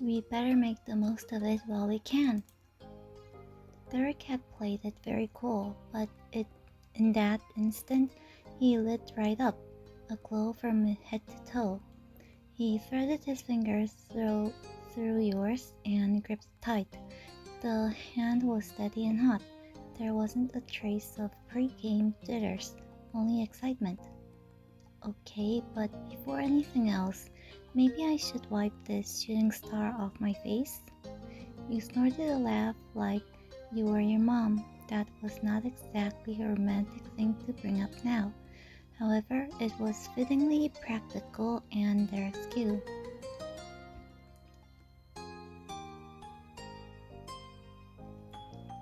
We better make the most of it while we can. Derek had played it very cool, but in that instant, he lit right up, a glow from head to toe. He threaded his fingers through yours and gripped tight. The hand was steady and hot. There wasn't a trace of pre-game jitters, only excitement. Okay, but before anything else, maybe I should wipe this shooting star off my face? You snorted a laugh like you were your mom. That was not exactly a romantic thing to bring up now. However, it was fittingly practical and Derek's cue.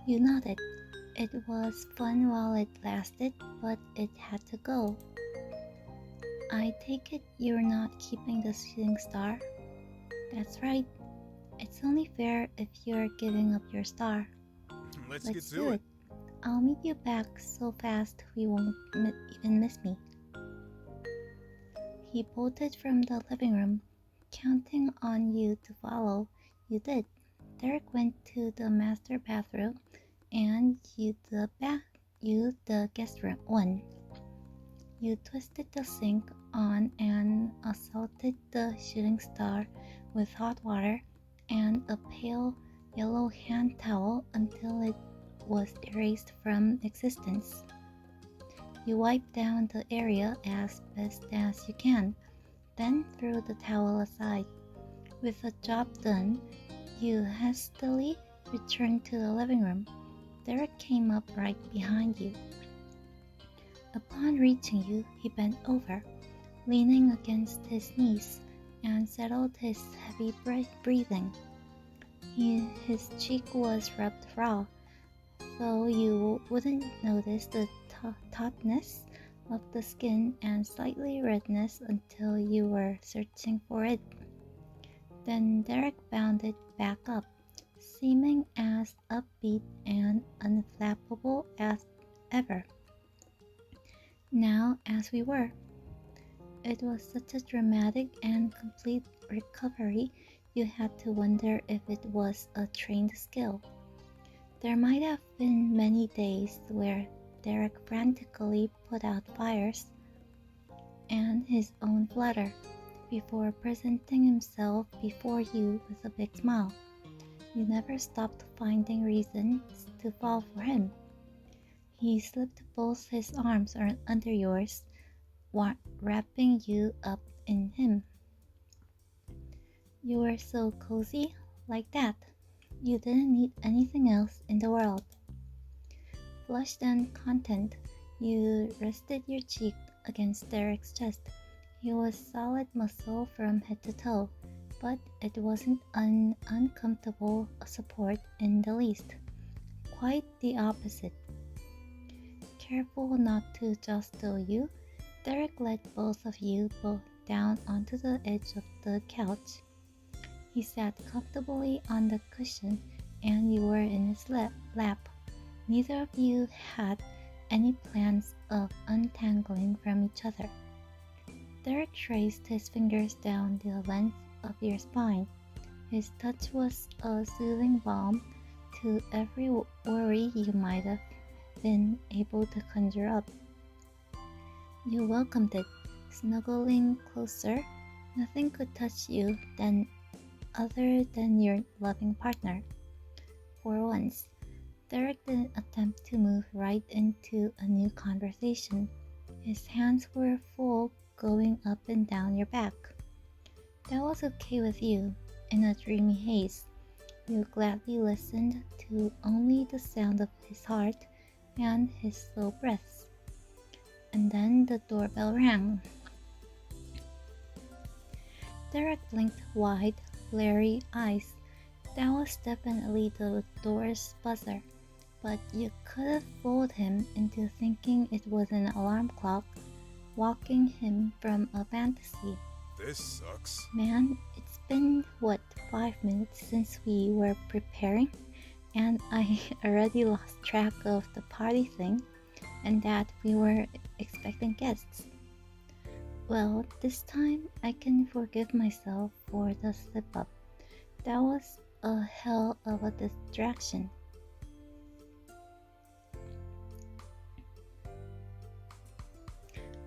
You nodded. It was fun while it lasted, but it had to go. I take it you're not keeping the shooting star? That's right. It's only fair if you're giving up your star. Let's get Let's to do it. it. I'll meet you back so fast we won't even miss me. He bolted from the living room, counting on you to follow. You did. Derek went to the master bathroom, and you the guest room one. You twisted the sink on and assaulted the shooting star with hot water and a pale yellow hand towel until it was erased from existence. You wipe down the area as best as you can, then threw the towel aside. With the job done, you hastily returned to the living room. Derek came up right behind you. Upon reaching you, he bent over, leaning against his knees, and settled his heavy breathing. His cheek was rubbed raw, so you wouldn't notice the tautness of the skin and slightly redness until you were searching for it. Then Derek bounded back up, seeming as upbeat and unflappable as ever. Now, as we were, it was such a dramatic and complete recovery, you had to wonder if it was a trained skill. There might have been many days where Derek frantically put out fires and his own flutter before presenting himself before you with a big smile. You never stopped finding reasons to fall for him. He slipped both his arms under yours, wrapping you up in him. You were so cozy, like that. You didn't need anything else in the world. Flushed and content, you rested your cheek against Derek's chest. He was solid muscle from head to toe, but it wasn't an uncomfortable support in the least. Quite the opposite. Careful not to jostle you, Derek led both of you both down onto the edge of the couch. He sat comfortably on the cushion, and you were in his lap. Neither of you had any plans of untangling from each other. Derek traced his fingers down the length of your spine. His touch was a soothing balm to every worry you might have been able to conjure up. You welcomed it, snuggling closer. Nothing could touch you other than your loving partner. For once, Derek didn't attempt to move right into a new conversation. His hands were full going up and down your back. That was okay with you. In a dreamy haze, you gladly listened to only the sound of his heart and his slow breaths. And then the doorbell rang. Derek blinked wide, glary eyes. That was definitely the door's buzzer, but you could have fooled him into thinking it was an alarm clock walking him from a fantasy. This sucks. Man, it's been, 5 minutes since we were preparing, and I already lost track of the party thing and that we were expecting guests. Well, this time I can forgive myself for the slip up. That was a hell of a distraction.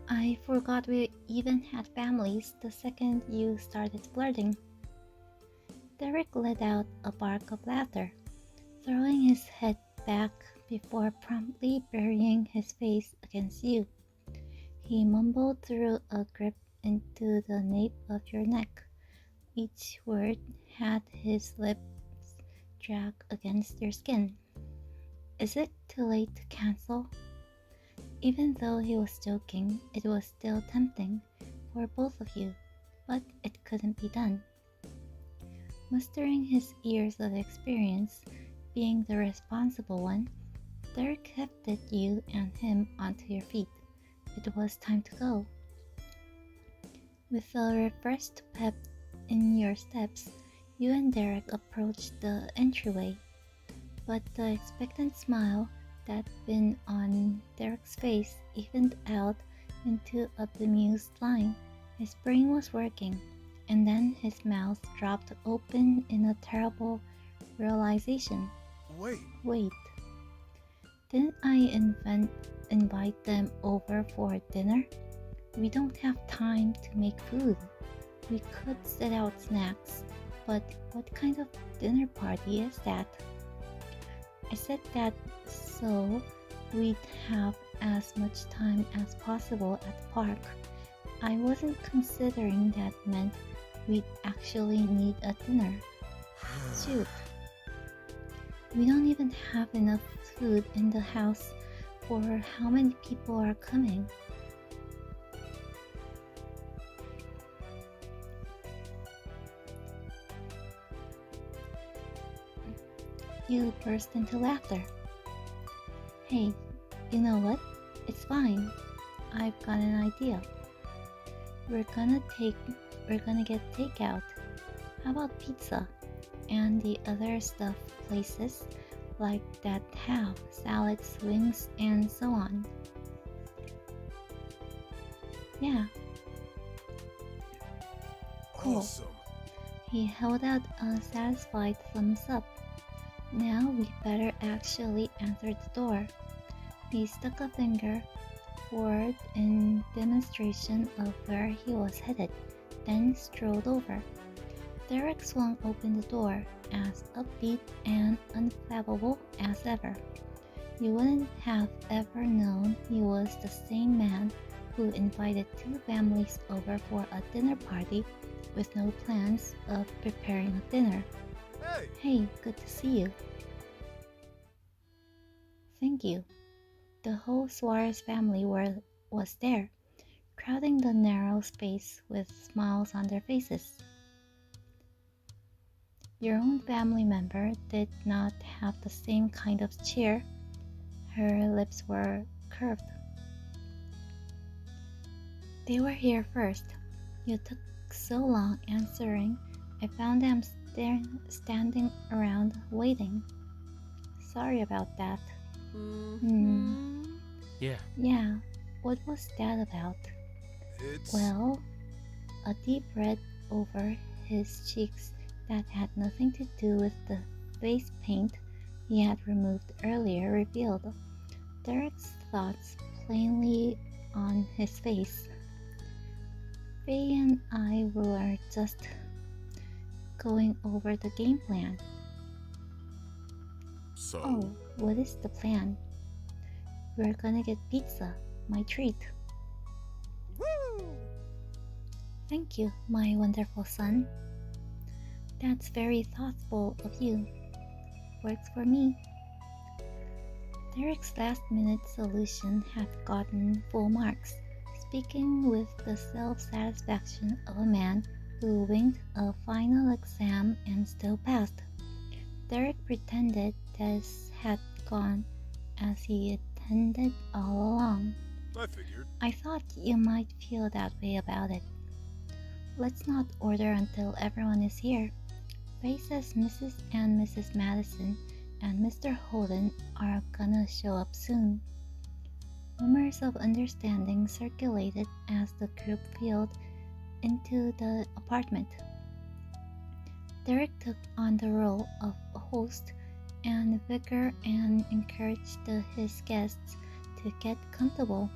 I forgot we even had families the second you started flirting. Derek let out a bark of laughter, throwing his head back before promptly burying his face against you. He mumbled through a grip into the nape of your neck. Each word had his lips drag against your skin. Is it too late to cancel? Even though he was joking, it was still tempting for both of you, but it couldn't be done. Mustering his years of experience, being the responsible one, Derek hefted you and him onto your feet. It was time to go. With a refreshed pep in your steps, you and Derek approached the entryway, but the expectant smile that been on Derek's face evened out into a bemused line. His brain was working, and then his mouth dropped open in a terrible realization. Wait, Wait, didn't I invite them over for dinner? We don't have time to make food. We could set out snacks, but what kind of dinner party is that? I said that so we'd have as much time as possible at the park. I wasn't considering that meant we'd actually need a dinner. Shoot. We don't even have enough food in the house for how many people are coming. You burst into laughter. Hey, you know what? It's fine. I've got an idea. We're gonna get takeout. How about pizza? And the other stuff places like that have salads, wings, and so on. Yeah, cool. awesome. He held out a satisfied thumbs up. Now we better actually answer the door. He stuck a finger forward in demonstration of where he was headed, then strolled over. Derek swung open the door, as upbeat and unflappable as ever. You wouldn't have ever known he was the same man who invited two families over for a dinner party with no plans of preparing a dinner. Hey, Hey, good to see you. Thank you. The whole Suarez family was there, crowding the narrow space with smiles on their faces. Your own family member did not have the same kind of cheer. Her lips were curved. They were here first. You took so long answering, I found them standing around waiting. Sorry about that. Yeah, what was that about? it's... Well, a deep red over his cheeks that had nothing to do with the face paint he had removed earlier revealed Derek's thoughts plainly on his face. Faye and I were just going over the game plan. So, Oh, what is the plan? We're gonna get pizza, my treat. woo! Thank you, my wonderful son. That's very thoughtful of you. Works for me. Derek's last-minute solution had gotten full marks, speaking with the self-satisfaction of a man who winked a final exam and still passed. Derek pretended this had gone as he intended all along. I figured. I thought you might feel that way about it. Let's not order until everyone is here. Faye says Mrs. and Mrs. Madison and Mr. Holden are gonna show up soon. Rumors of understanding circulated as the group filed into the apartment. Derek took on the role of a host and vigor and encouraged his guests to get comfortable.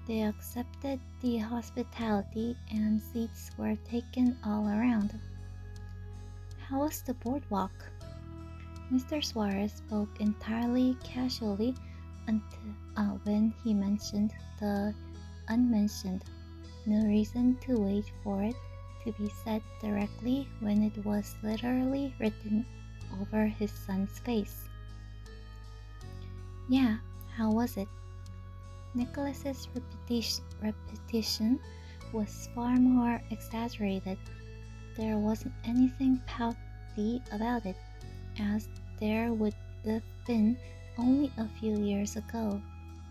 They accepted the hospitality and seats were taken all around. How was the boardwalk? Mr. Suarez spoke entirely casually until when he mentioned the unmentioned. No reason to wait for it to be said directly when it was literally written over his son's face. Yeah, how was it? Nicholas's repetition was far more exaggerated. There wasn't anything pouty about it, as there would have been only a few years ago,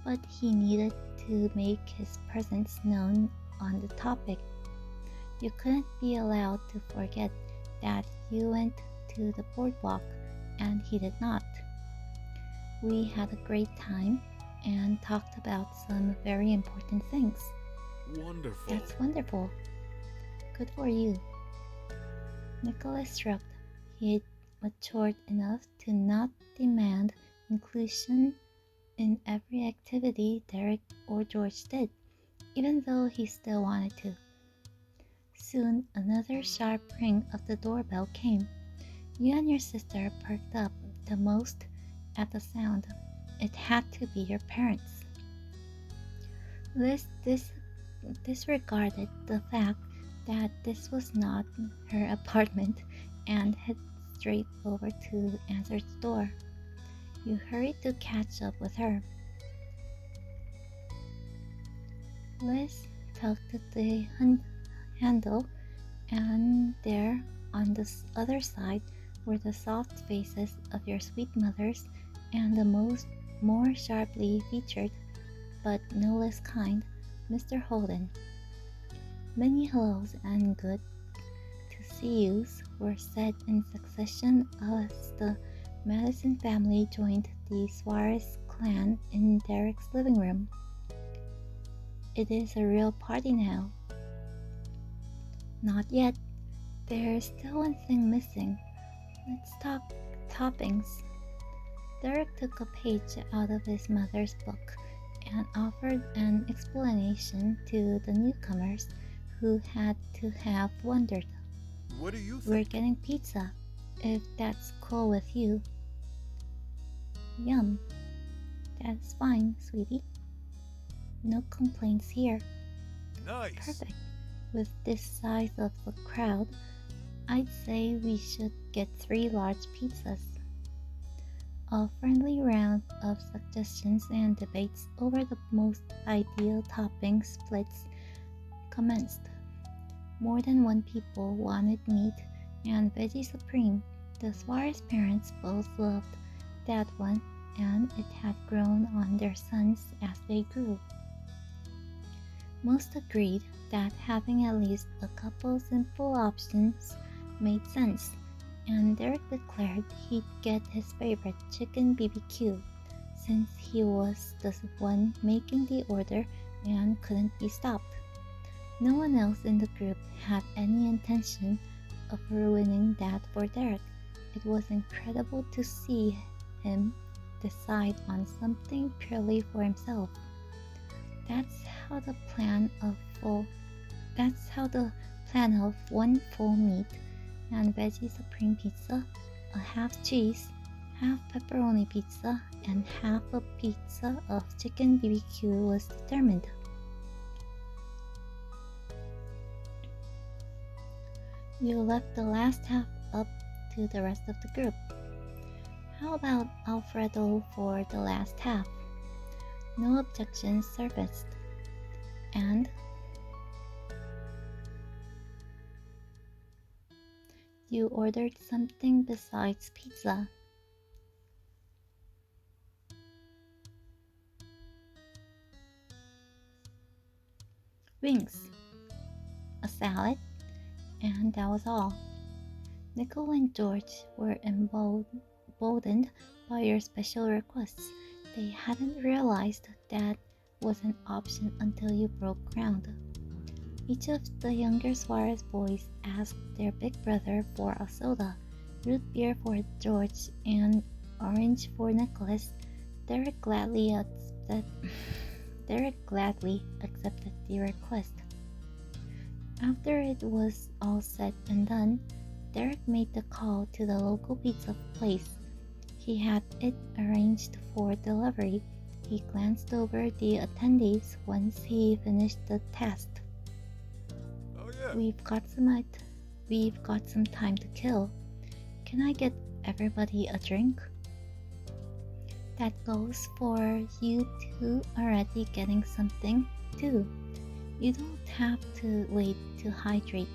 but he needed to make his presence known on the topic. You couldn't be allowed to forget that you went to the boardwalk, and he did not. We had a great time and talked about some very important things. Wonderful. That's wonderful. Good for you. Nicholas shrugged. He'd matured enough to not demand inclusion in every activity Derek or George did, even though he still wanted to. Soon another sharp ring of the doorbell came. You and your sister perked up the most at the sound. It had to be your parents. Liz disregarded the fact that this was not her apartment and headed straight over to answer the door. You hurried to catch up with her. Liz tugged at the handle, and there on the other side were the soft faces of your sweet mothers and the more sharply featured, but no less kind, Mr. Holden. Many hellos and good to see yous were said in succession as the Madison family joined the Suarez clan in Derek's living room. It is a real party now. Not yet. There's still one thing missing. Let's talk toppings. Derek took a page out of his mother's book and offered an explanation to the newcomers who had to have wondered. What do you We're think? getting pizza, if that's cool with you. Yum. That's fine, sweetie. No complaints here. Nice. Perfect. With this size of the crowd, I'd say we should get 3 large pizzas. A friendly round of suggestions and debates over the most ideal topping splits commenced. More than one people wanted meat and veggie supreme. The Suarez parents both loved that one, and it had grown on their sons as they grew. Most agreed that having at least a couple simple options made sense, and Derek declared he'd get his favorite chicken BBQ, since he was the one making the order and couldn't be stopped. No one else in the group had any intention of ruining that for Derek. It was incredible to see him decide on something purely for himself. That's how the plan of one full meat and veggie supreme pizza, a half cheese, half pepperoni pizza, and half a pizza of chicken BBQ was determined. You left the last half up to the rest of the group. How about Alfredo for the last half? No objections surfaced. And you ordered something besides pizza. Wings, a salad, and that was all. Nicole and George were emboldened by your special requests. They hadn't realized that was an option until you broke ground. Each of the younger Suarez boys asked their big brother for a soda, root beer for George, and orange for Nicholas, Derek gladly accepted, Derek gladly accepted the request. After it was all said and done, Derek made the call to the local pizza place. He had it arranged for delivery. He glanced over the attendees once he finished the task. Oh yeah. We've got some time to kill. Can I get everybody a drink? That goes for you two already getting something too. You don't have to wait to hydrate.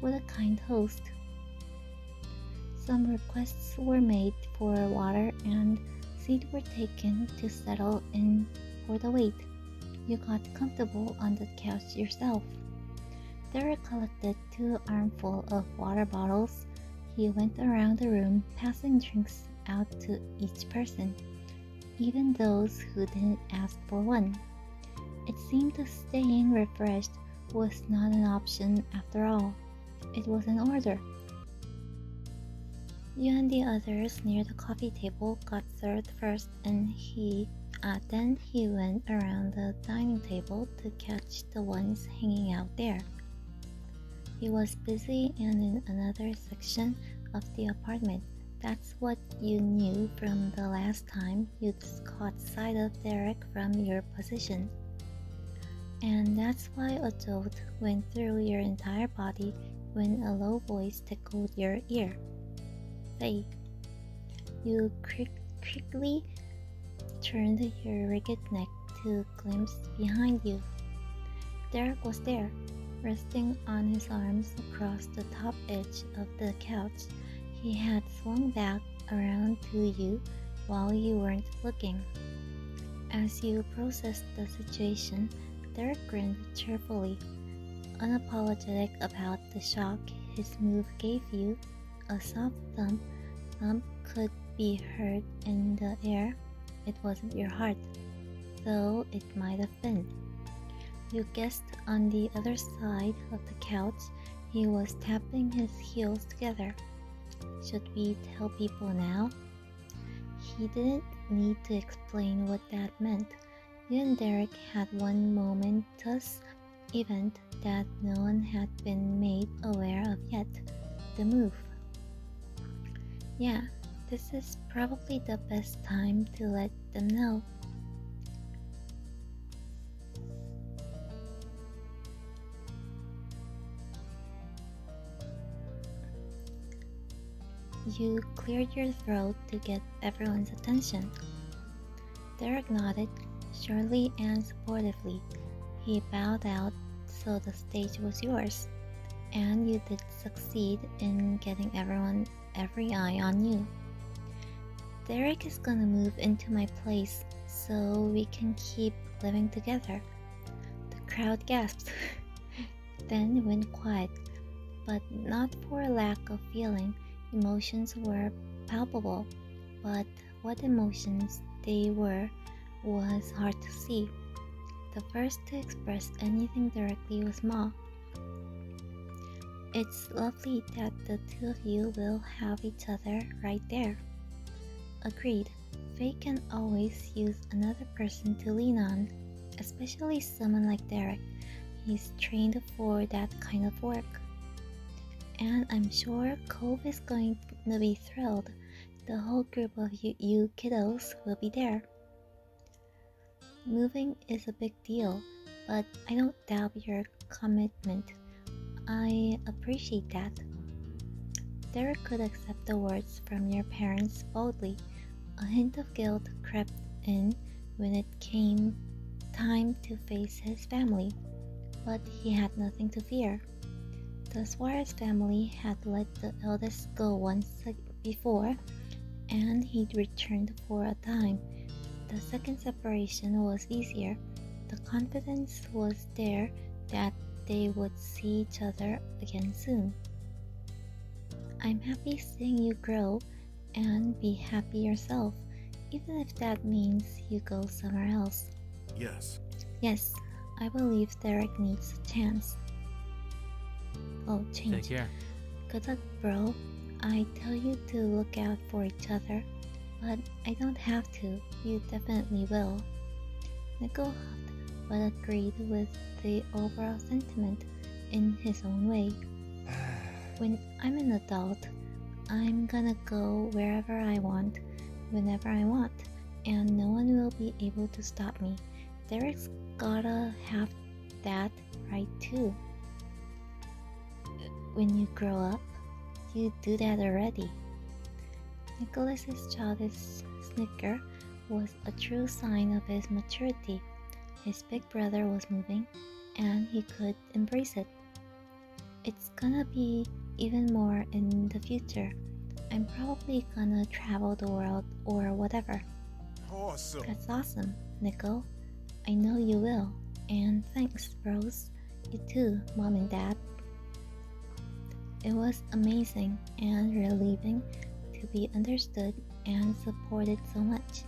What a kind host. Some requests were made for water and seats were taken to settle in for the wait. You got comfortable on the couch yourself. Derek collected 2 armfuls of water bottles. He went around the room passing drinks out to each person, even those who didn't ask for one. It seemed that staying refreshed was not an option after all. It was an order. You and the others near the coffee table got served first, and then he went around the dining table to catch the ones hanging out there. He was busy and in another section of the apartment. That's what you knew from the last time you'd caught sight of Derek from your position. And that's why a jolt went through your entire body when a low voice tickled your ear. Faye. You quickly turned your rigid neck to glimpse behind you. Derek was there, resting on his arms across the top edge of the couch. He had swung back around to you while you weren't looking. As you processed the situation, Derek grinned cheerfully, unapologetic about the shock his move gave you. A soft thump could be heard in the air. It wasn't your heart, though it might have been. You guessed on the other side of the couch he was tapping his heels together. Should we tell people now? He didn't need to explain what that meant. You and Derek had one momentous event that no one had been made aware of yet. The move. Yeah, this is probably the best time to let them know. You cleared your throat to get everyone's attention. Derek nodded, surely and supportively. He bowed out, so the stage was yours, and you did succeed in getting every eye on you. Derek is gonna move into my place so we can keep living together. The crowd gasped, then went quiet, but not for a lack of feeling. Emotions were palpable, but what emotions they were was hard to see. The first to express anything directly was Ma. It's lovely that the two of you will have each other right there. Agreed. Faye can always use another person to lean on, especially someone like Derek. He's trained for that kind of work. And I'm sure Cove is going to be thrilled. The whole group of you kiddos will be there. Moving is a big deal, but I don't doubt your commitment. I appreciate that. Derek could accept the words from your parents boldly. A hint of guilt crept in when it came time to face his family, but he had nothing to fear. The Suarez family had let the eldest go once before, and he'd returned for a time. The second separation was easier. The confidence was there that they would see each other again soon. I'm happy seeing you grow and be happy yourself, even if that means you go somewhere else. Yes. Yes, I believe Derek needs a chance. Oh, change. Take care. Good luck, bro. I tell you to look out for each other, but I don't have to. You definitely will. Nico huffed, but agreed with the overall sentiment in his own way. When I'm an adult, I'm gonna go wherever I want, whenever I want, and no one will be able to stop me. Derek's gotta have that right too. When you grow up, you do that already. Nicholas's childish snicker was a true sign of his maturity. His big brother was moving, and he could embrace it. It's gonna be even more in the future. I'm probably gonna travel the world or whatever. Awesome. That's awesome, Nico. I know you will. And thanks, bros. You too, Mom and Dad. It was amazing and relieving to be understood and supported so much.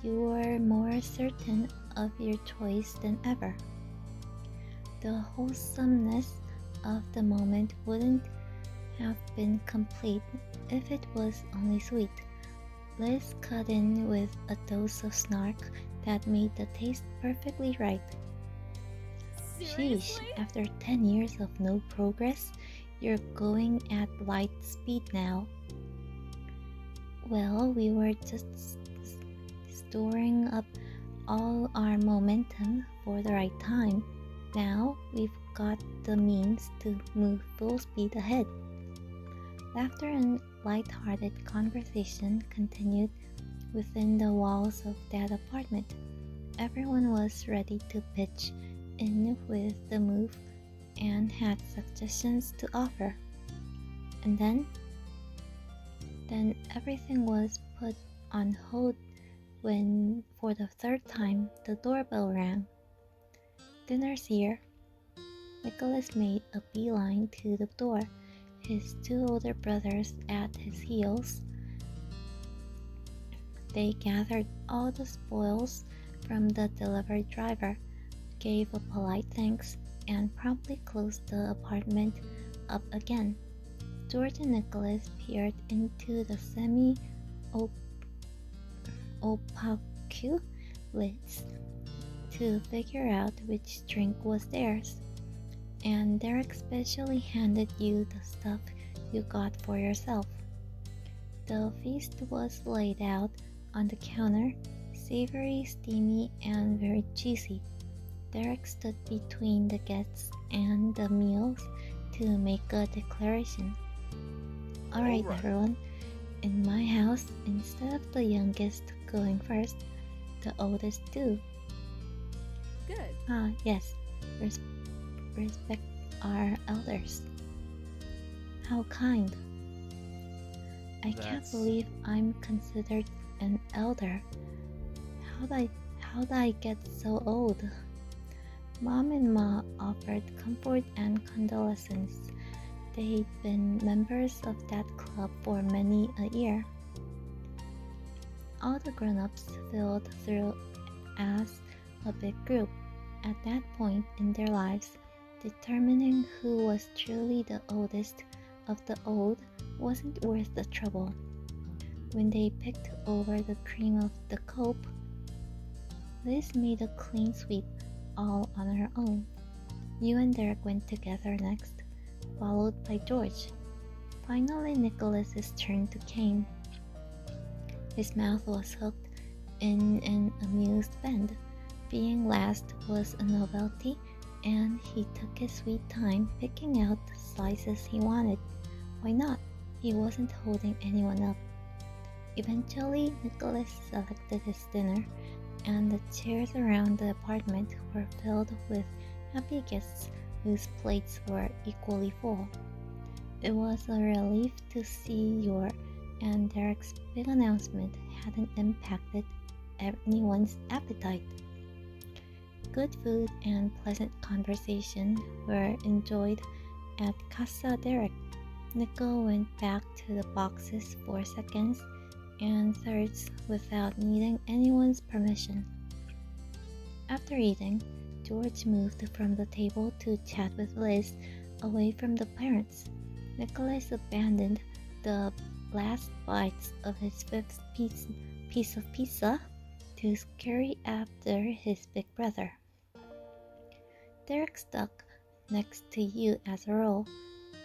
You were more certain of your choice than ever. The wholesomeness of the moment wouldn't have been complete if it was only sweet. Liz cut in with a dose of snark that made the taste perfectly right. Sheesh, after 10 years of no progress, you're going at light speed now. Well, we were just storing up all our momentum for the right time. Now we've got the means to move full speed ahead. Laughter and light-hearted conversation continued within the walls of that apartment. Everyone was ready to pitch in with the move and had suggestions to offer. And then everything was put on hold when, for the third time, the doorbell rang. Dinner's here. Nicholas made a beeline to the door, his two older brothers at his heels. They gathered all the spoils from the delivery driver, gave a polite thanks, and promptly closed the apartment up again. George and Nicholas peered into the semi-opaque lids to figure out which drink was theirs, and Derek specially handed you the stuff you got for yourself. The feast was laid out on the counter, savory, steamy, and very cheesy. Derek stood between the guests and the meals to make a declaration. Alright, everyone. In my house, instead of the youngest going first, the oldest do. Good. Yes. Respect our elders. How kind. I can't believe I'm considered an elder. How'd I get so old? Mom and Ma offered comfort and condolences. They'd been members of that club for many a year. All the grown-ups filed through as a big group. At that point in their lives, determining who was truly the oldest of the old wasn't worth the trouble. When they picked over the cream of the cope, Liz made a clean sweep all on her own. You and Derek went together next, followed by George. Finally, Nicholas's turn came. His mouth was hooked in an amused bend. Being last was a novelty, and he took his sweet time picking out the slices he wanted. Why not? He wasn't holding anyone up. Eventually, Nicholas selected his dinner, and the chairs around the apartment were filled with happy guests whose plates were equally full. It was a relief to see your and Derek's big announcement hadn't impacted anyone's appetite. Good food and pleasant conversation were enjoyed at Casa Derek. Nico went back to the boxes for seconds and thirds without needing anyone's permission. After eating, George moved from the table to chat with Liz away from the parents. Nicholas abandoned the last bites of his fifth piece of pizza to scurry after his big brother. Derek stuck next to you as a rule,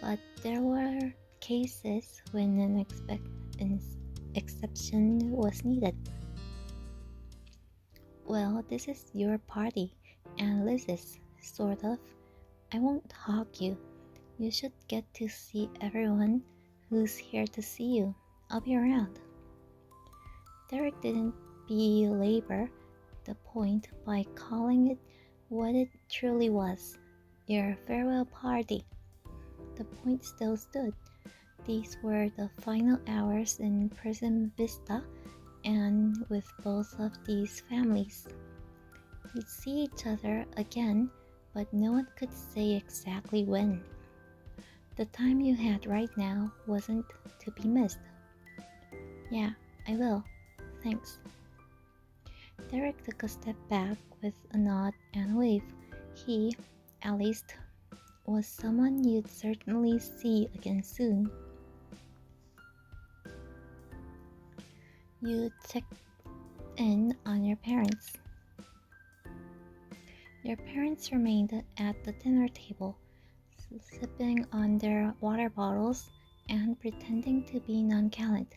but there were cases when an exception was needed. Well, this is your party, and Liz's, sort of. I won't hog you. You should get to see everyone who's here to see you. I'll be around. Derek didn't belabor the point by calling it what it truly was, your farewell party. The point still stood. These were the final hours in Prism Vista, and with both of these families. You'd see each other again, but no one could say exactly when. The time you had right now wasn't to be missed. Yeah, I will. Thanks. Derek took a step back with a nod and a wave. He, at least, was someone you'd certainly see again soon. You checked in on your parents. Your parents remained at the dinner table, sipping on their water bottles and pretending to be nonchalant.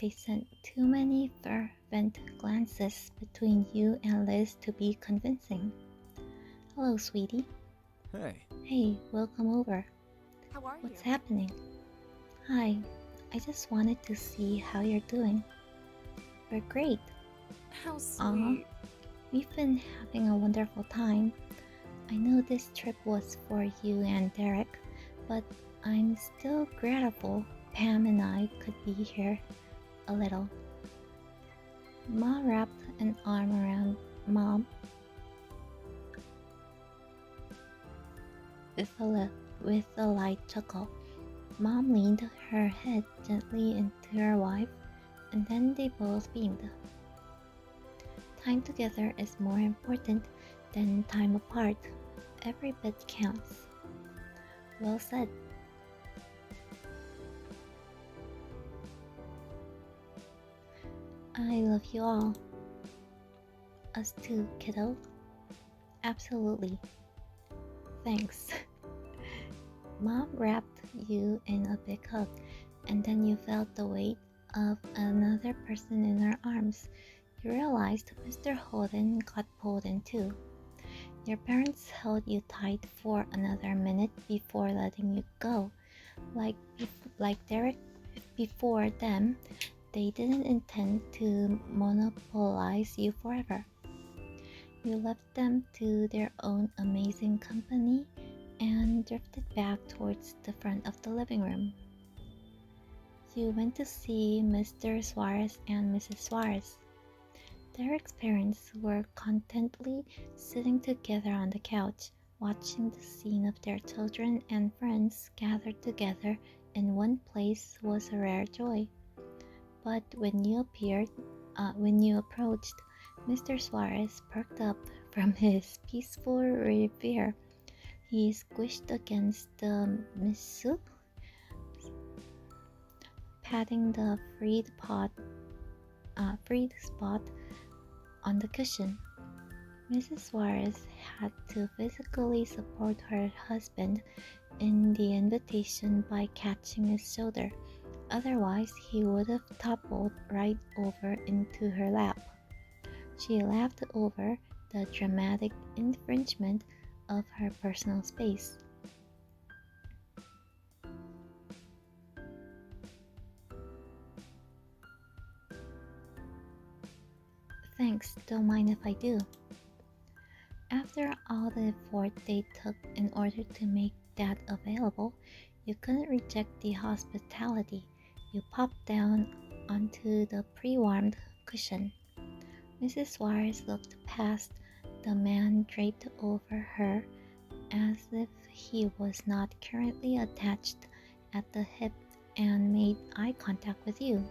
They sent too many fervent glances between you and Liz to be convincing. Hello, sweetie. Hey. Hey, welcome over. How are What's you? happening? Hi, I just wanted to see how you're doing. We're great. How sweet. We've been having a wonderful time. I know this trip was for you and Derek, but I'm still grateful Pam and I could be here a little. Ma wrapped an arm around Mom with a light chuckle. Mom leaned her head gently into her wife, and then they both beamed. Time together is more important than time apart. Every bit counts. Well said. I love you all. Us too, kiddo. Absolutely. Thanks. Mom wrapped you in a big hug, and then you felt the weight of another person in her arms. You realized Mr. Holden got pulled in too. Your parents held you tight for another minute before letting you go. Like Derek before them, they didn't intend to monopolize you forever. You left them to their own amazing company and drifted back towards the front of the living room. You went to see Mr. Suarez and Mrs. Suarez. Derek's parents were contentedly sitting together on the couch, watching the scene of their children and friends gathered together in one place was a rare joy. But when you approached, Mr. Suarez perked up from his peaceful reverie. He squished against the missile, patting the freed spot on the cushion. Mrs. Suarez had to physically support her husband in the invitation by catching his shoulder. Otherwise, he would have toppled right over into her lap. She laughed over the dramatic infringement of her personal space. Thanks, don't mind if I do. After all the effort they took in order to make that available, you couldn't reject the hospitality. You popped down onto the pre-warmed cushion. Mrs. Suarez looked past the man draped over her as if he was not currently attached at the hip and made eye contact with you.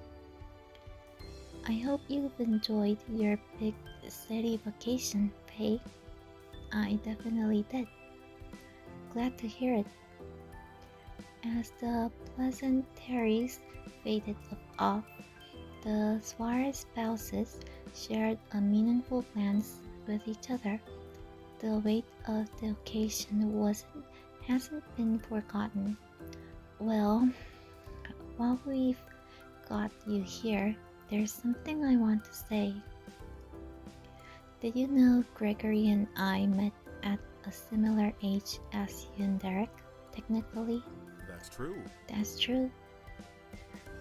I hope you've enjoyed your big city vacation, Faye. I definitely did. Glad to hear it. As the pleasantries faded off. The Suarez spouses shared a meaningful glance with each other. The weight of the occasion hasn't been forgotten. Well, while we've got you here, there's something I want to say. Did you know Gregory and I met at a similar age as you and Derek? Technically, That's true. that's true.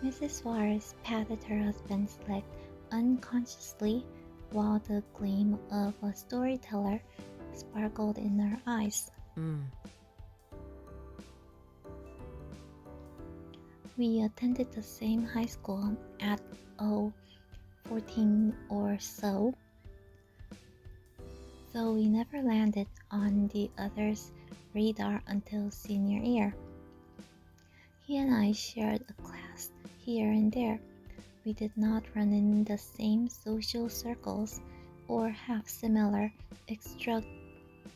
Mrs. Suarez patted her husband's leg unconsciously while the gleam of a storyteller sparkled in her eyes. We attended the same high school at 14 or so, though we never landed on the other's radar until senior year. He and I shared a class here and there. We did not run in the same social circles or have similar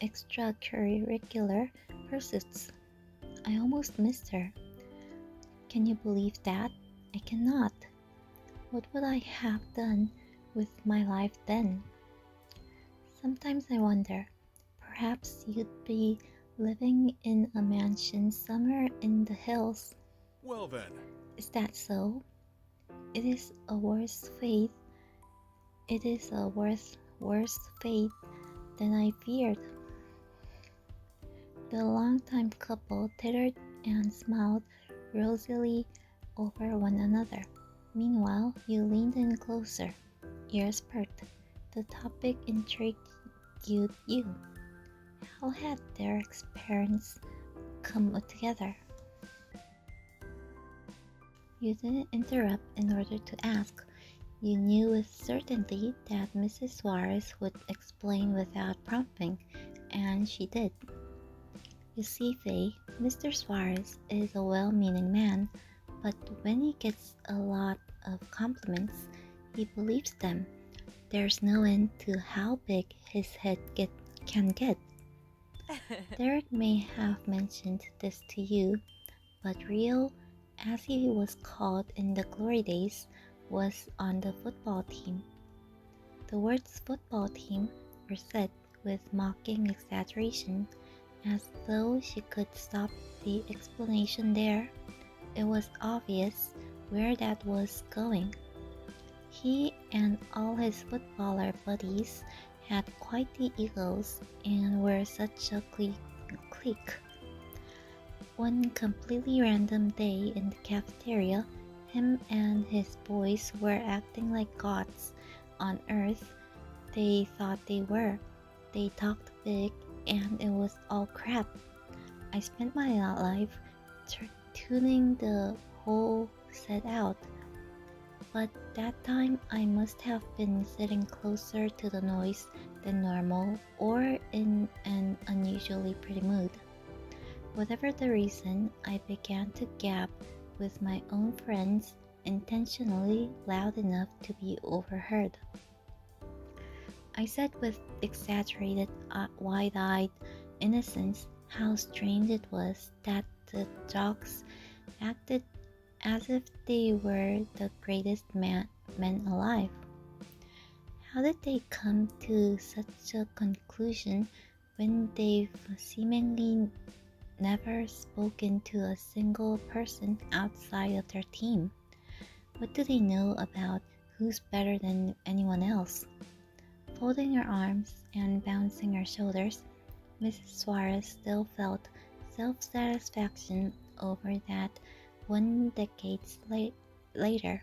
extracurricular pursuits. I almost missed her. Can you believe that? I cannot. What would I have done with my life then? Sometimes I wonder, perhaps you'd be living in a mansion somewhere in the hills. Well then. Is that so? It is a worse fate. It is a worse fate than I feared. The longtime couple tittered and smiled rosily over one another. Meanwhile, you leaned in closer, ears perked. The topic intrigued you. How had Derek's parents come together? You didn't interrupt in order to ask. You knew with certainty that Mrs. Suarez would explain without prompting, and she did. You see, Faye, Mr. Suarez is a well-meaning man, but when he gets a lot of compliments, he believes them. There's no end to how big his head can get. Derek may have mentioned this to you, but Rio, as he was called in the glory days, was on the football team. The words football team were said with mocking exaggeration, as though she could stop the explanation there. It was obvious where that was going. He and all his footballer buddies had quite the egos and were such a clique. One completely random day in the cafeteria, him and his boys were acting like gods on earth. They thought they were. They talked big, and it was all crap. I spent my life tuning the whole set out. But that time I must have been sitting closer to the noise than normal or in an unusually pretty mood. Whatever the reason, I began to gab with my own friends, intentionally loud enough to be overheard. I said with exaggerated, wide-eyed innocence how strange it was that the dogs acted as if they were the greatest men alive. How did they come to such a conclusion when they've seemingly never spoken to a single person outside of their team? What do they know about who's better than anyone else? Folding her arms and bouncing her shoulders, Mrs. Suarez still felt self-satisfaction over that 1 decade later.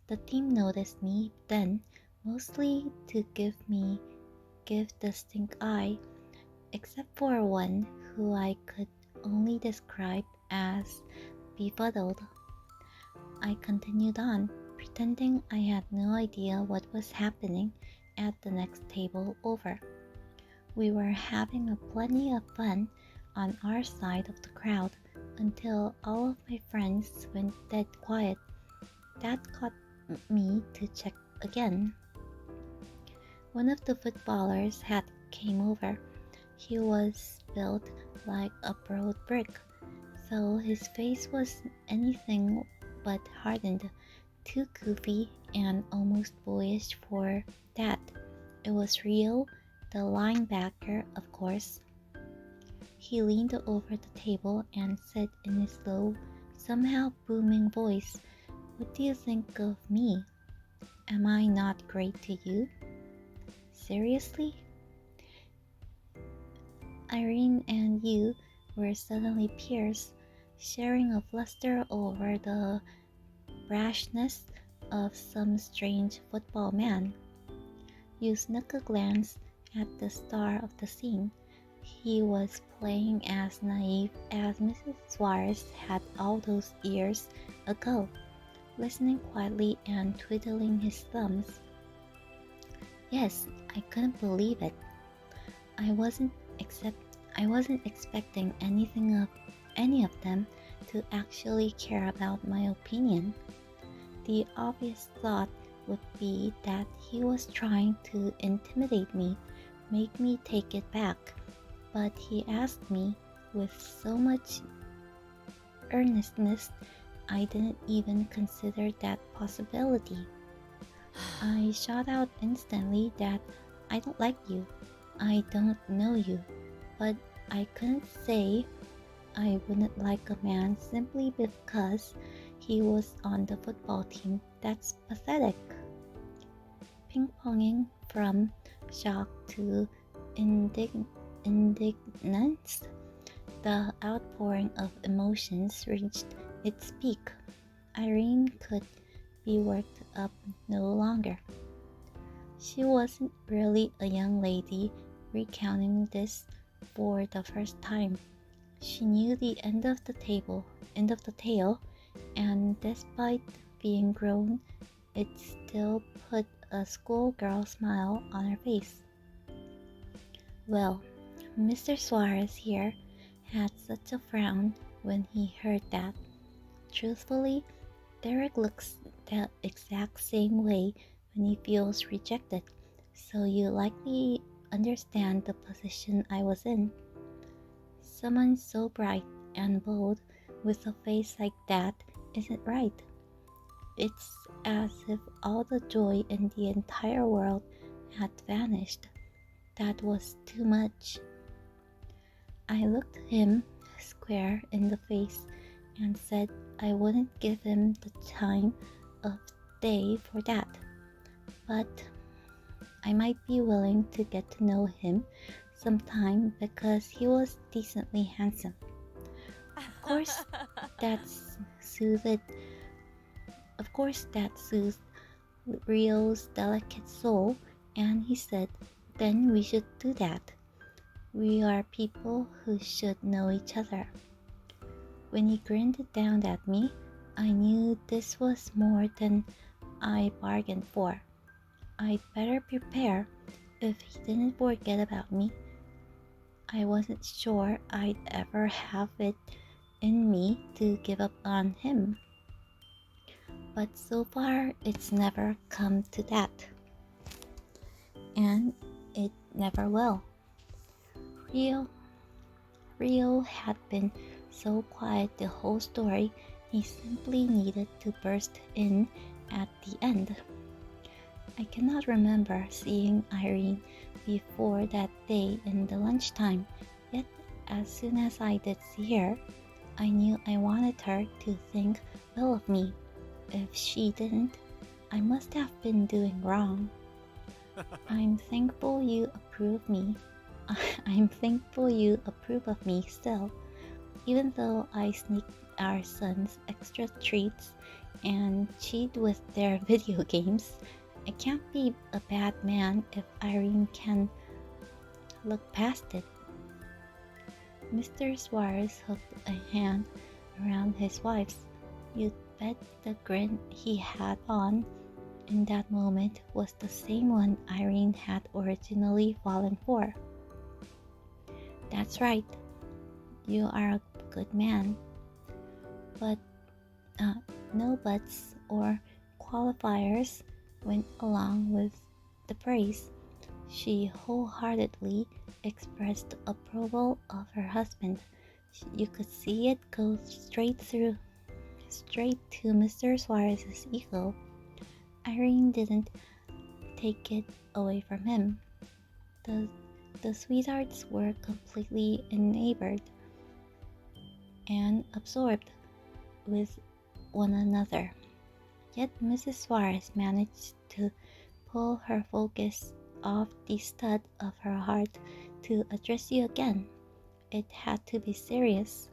The team noticed me then, mostly to give the stink eye, except for one who I could only describe as befuddled. I continued on, pretending I had no idea what was happening at the next table over. We were having plenty of fun on our side of the crowd until all of my friends went dead quiet. That got me to check again. One of the footballers came over. He was built like a broad brick, though his face was anything but hardened, too goofy and almost boyish for that. It was Rio, the linebacker, of course. He leaned over the table and said in his low, somehow booming voice, "What do you think of me? Am I not great to you? Seriously?" Irene and you were suddenly peers, sharing a fluster over the brashness of some strange football man. You snuck a glance at the star of the scene. He was playing as naive as Mrs. Suarez had all those years ago, listening quietly and twiddling his thumbs. Yes, I couldn't believe it. I wasn't except I wasn't expecting anything of any of them to actually care about my opinion. The obvious thought would be that he was trying to intimidate me, make me take it back, but he asked me with so much earnestness I didn't even consider that possibility. I shot out instantly that I don't like you. I don't know you, but I couldn't say I wouldn't like a man simply because he was on the football team. That's pathetic. Ping-ponging from shock to indignance, the outpouring of emotions reached its peak. Irene could be worked up no longer. She wasn't really a young lady recounting this for the first time. She knew the end of the tale, and despite being grown, it still put a schoolgirl smile on her face. Well, Mr. Suarez here had such a frown when he heard that. Truthfully, Derek looks the exact same way when he feels rejected, so you likely understand the position I was in. Someone so bright and bold with a face like that isn't right. It's as if all the joy in the entire world had vanished. That was too much. I looked him square in the face and said I wouldn't give him the time of day for that, but I might be willing to get to know him sometime because he was decently handsome. Of course, that's soothed. Of course, that soothed Rio's delicate soul, and he said, "Then we should do that. We are people who should know each other." When he grinned down at me, I knew this was more than I bargained for. I'd better prepare if he didn't forget about me. I wasn't sure I'd ever have it in me to give up on him. But so far, it's never come to that. And it never will. Rio had been so quiet the whole story, he simply needed to burst in at the end. I cannot remember seeing Irene before that day in the lunchtime, yet as soon as I did see her, I knew I wanted her to think well of me. If she didn't, I must have been doing wrong. I'm thankful you approve me. I'm thankful you approve of me still, even though I sneak our sons extra treats and cheat with their video games. I can't be a bad man if Irene can look past it. Mr. Suarez hooked a hand around his wife's. You'd bet the grin he had on in that moment was the same one Irene had originally fallen for. That's right. You are a good man. But no buts or qualifiers went along with the praise. She wholeheartedly expressed approval of her husband, You could see it go straight to Mr. Suarez's ego. Irene didn't take it away from him. The sweethearts were completely enamored and absorbed with one another. Yet Mrs. Suarez managed to pull her focus off the stud of her heart to address you again. It had to be serious.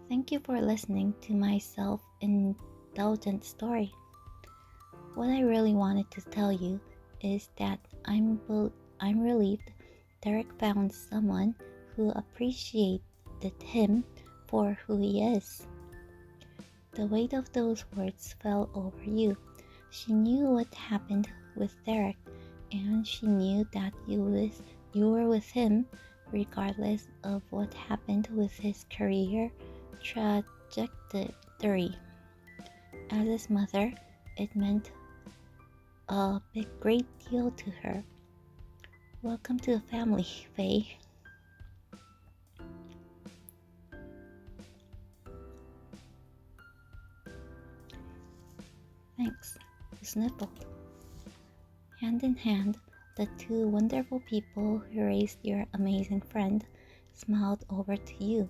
Thank you for listening to my self-indulgent story. What I really wanted to tell you is that I'm relieved Derek found someone who appreciated him for who he is. The weight of those words fell over you. She knew what happened with Derek, and she knew that you were with him regardless of what happened with his career trajectory. As his mother, it meant a great deal to her. Welcome to the family, Faye. Thanks, you sniffled. Hand in hand, the two wonderful people who raised your amazing friend smiled over to you.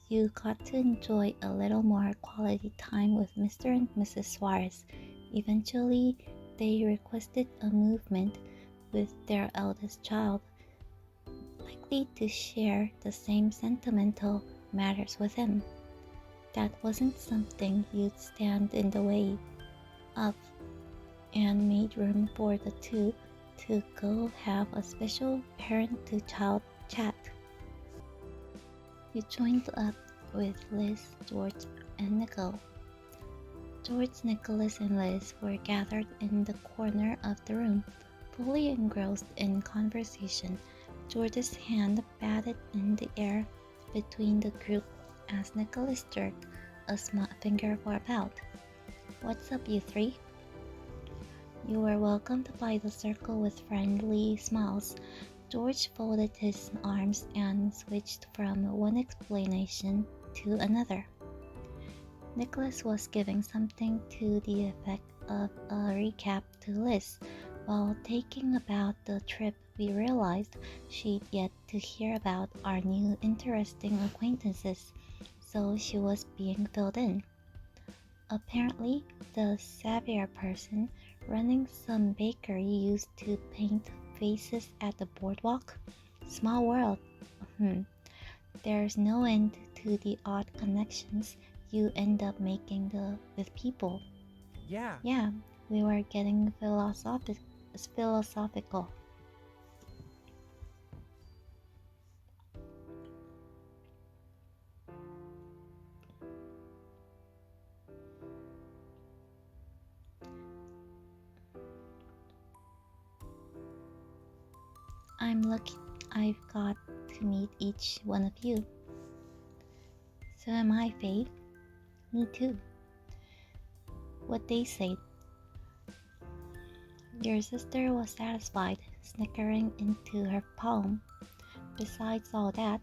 You got to enjoy a little more quality time with Mr. and Mrs. Suarez. Eventually, they requested a movement with their eldest child, likely to share the same sentimental matters with him. That wasn't something you'd stand in the way of, and made room for the two to go have a special parent-to-child chat. You joined up with Liz, George, and Nicole. George, Nicholas, and Liz were gathered in the corner of the room, fully engrossed in conversation. George's hand batted in the air between the group as Nicholas jerked a finger for about. What's up, you three? You were welcomed by the circle with friendly smiles. George folded his arms and switched from one explanation to another. Nicholas was giving something to the effect of a recap to Liz. While talking about the trip, we realized she'd yet to hear about our new interesting acquaintances, so she was being filled in. Apparently, the Xavier person running some bakery used to paint faces at the boardwalk. Small world. There's no end to the odd connections you end up making with people. Yeah. Yeah, we were getting philosophical. I'm lucky I've got to meet each one of you. So am I, Faye. Me too. What they said. Your sister was satisfied, snickering into her palm. Besides all that,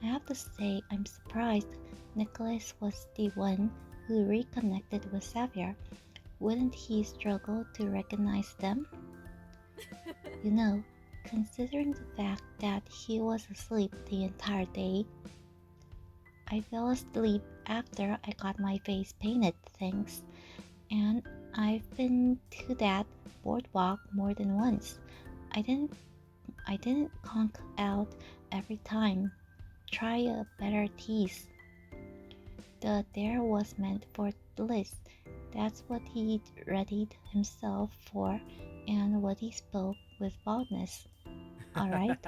I have to say I'm surprised Nicholas was the one who reconnected with Xavier. Wouldn't he struggle to recognize them? You know, considering the fact that he was asleep the entire day. I fell asleep after I got my face painted, thanks, and I've been to that boardwalk more than once. I didn't conk out every time. Try a better tease. The dare was meant for Liz. That's what he'd readied himself for and what he spoke with boldness. Alright?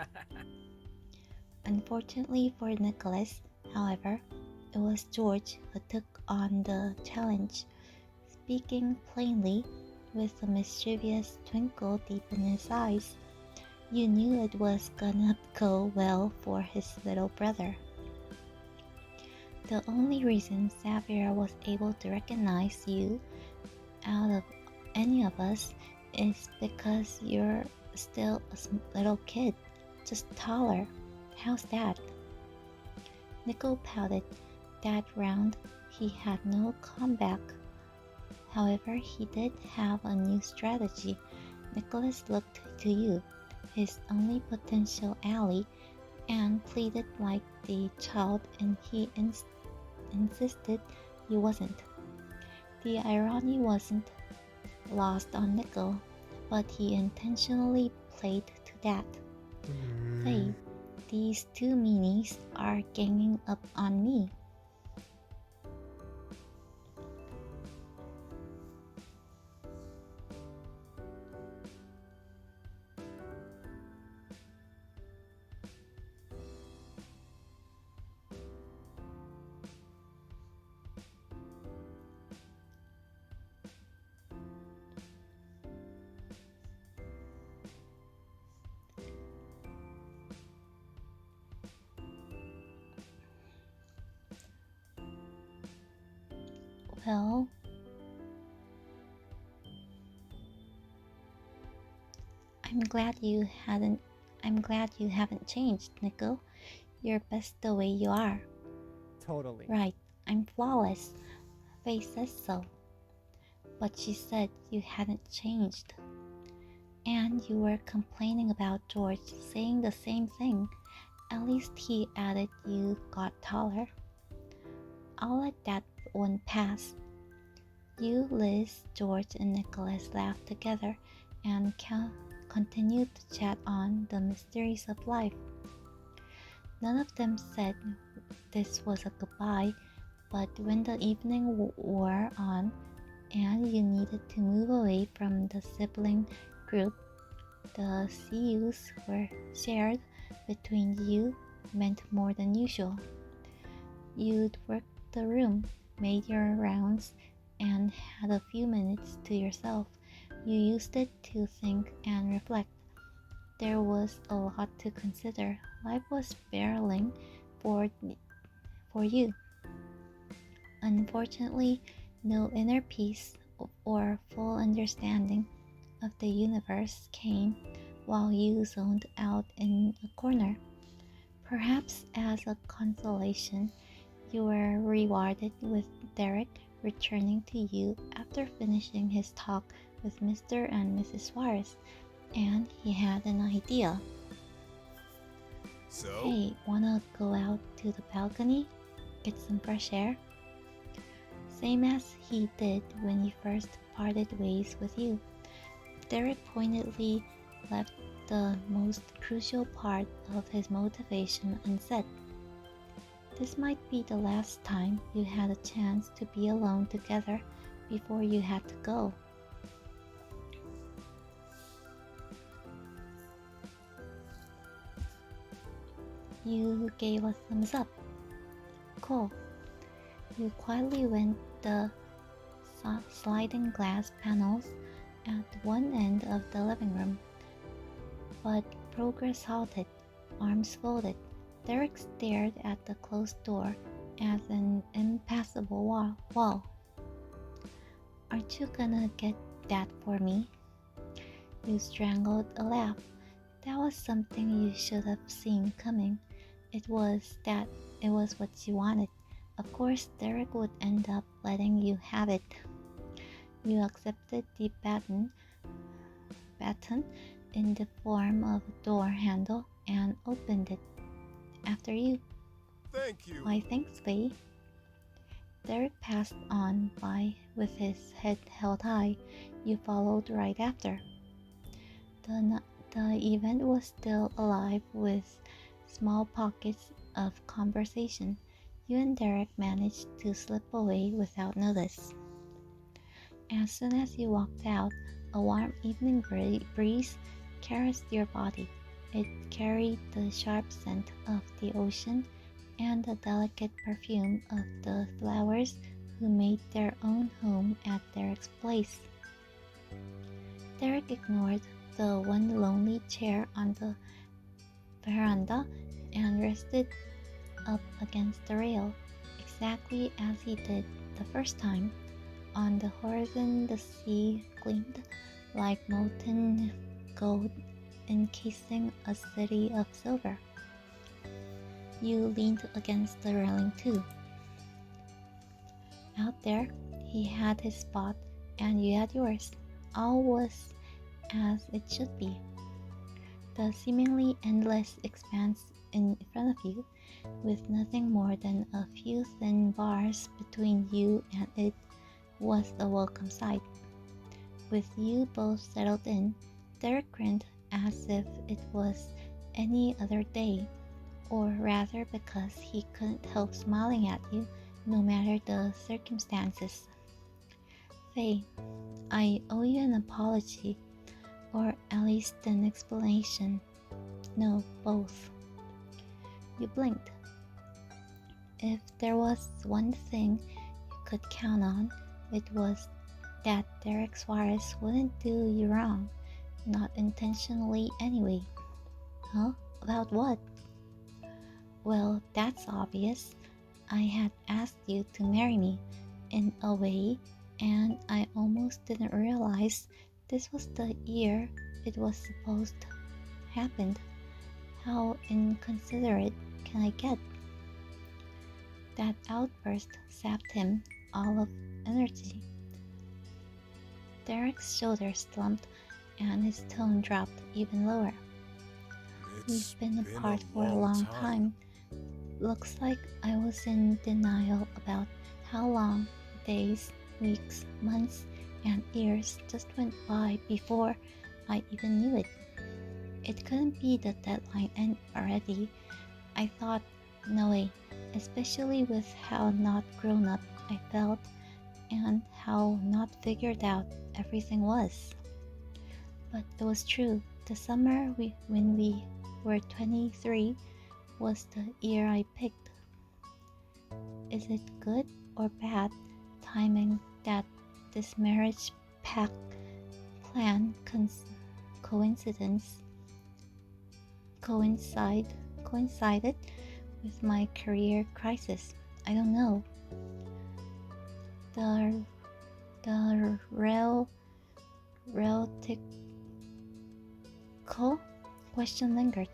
Unfortunately for Nicholas, however, it was George who took on the challenge. Speaking plainly, with a mischievous twinkle deep in his eyes, you knew it was gonna go well for his little brother. The only reason Xavier was able to recognize you out of any of us is because you're still a little kid, just taller. How's that? Nickel pouted. That round, he had no comeback. However, he did have a new strategy. Nicholas looked to you, his only potential ally, and pleaded like the child, and he insisted he wasn't. The irony wasn't lost on Nickel, but he intentionally played to that. Faye, these two meanies are ganging up on me. Well, I'm glad you haven't changed, Nickel. You're best the way you are. Totally. Right, I'm flawless. Faye says so. But she said you hadn't changed. And you were complaining about George saying the same thing. At least he added you got taller. I'll let that one pass. You, Liz, George, and Nicholas laughed together and continued to chat on the mysteries of life. None of them said this was a goodbye, but when the evening wore on and you needed to move away from the sibling group, the see-yous were shared between you meant more than usual. You'd worked the room, made your rounds, and had a few minutes to yourself. You used it to think and reflect. There was a lot to consider. Life was barreling for you. Unfortunately, no inner peace or full understanding of the universe came while you zoned out in a corner. Perhaps as a consolation, you were rewarded with Derek returning to you after finishing his talk with Mr. and Mrs. Suarez, and he had an idea. So? Hey, wanna go out to the balcony? Get some fresh air? Same as he did when he first parted ways with you. Derek pointedly left the most crucial part of his motivation unsaid. This might be the last time you had a chance to be alone together before you had to go. You gave a thumbs up. Cool. You quietly went the sliding glass panels at one end of the living room. But progress halted, arms folded. Derek stared at the closed door as an impassable wall. Aren't you gonna get that for me? You strangled a laugh. That was something you should have seen coming. It was what you wanted. Of course, Derek would end up letting you have it. You accepted the baton in the form of a door handle and opened it. After you. Thank you. Why, thanks, Faye. Derek passed on by with his head held high. You followed right after. The event was still alive with small pockets of conversation. You and Derek managed to slip away without notice. As soon as you walked out, a warm evening breeze caressed your body. It carried the sharp scent of the ocean and the delicate perfume of the flowers who made their own home at Derek's place. Derek ignored the one lonely chair on the veranda and rested up against the rail, exactly as he did the first time. On the horizon, the sea gleamed like molten gold encasing a city of silver. You leaned against the railing too. Out there, he had his spot, and you had yours. All was as it should be. The seemingly endless expanse in front of you, with nothing more than a few thin bars between you and it, was a welcome sight. With you both settled in, Derek grinned as if it was any other day, or rather because he couldn't help smiling at you no matter the circumstances. Faye, I owe you an apology, or at least an explanation. No, both. You blinked. If there was one thing you could count on, it was that Derek Suarez wouldn't do you wrong, not intentionally anyway. Huh? About what? Well, that's obvious. I had asked you to marry me, in a way, and I almost didn't realize this was the year it was supposed to happen. How inconsiderate can I get? That outburst sapped him all of energy. Derek's shoulders slumped and his tone dropped even lower. We've been apart for a long time. Looks like I was in denial about how long days, weeks, months, and years just went by before I even knew it. It couldn't be the deadline end already. I thought, no way, especially with how not grown up I felt and how not figured out everything was. But it was true. The summer when we were 23 was the year I picked. Is it good or bad timing that this marriage pact plan coincided with my career crisis? I don't know. The relative question lingered.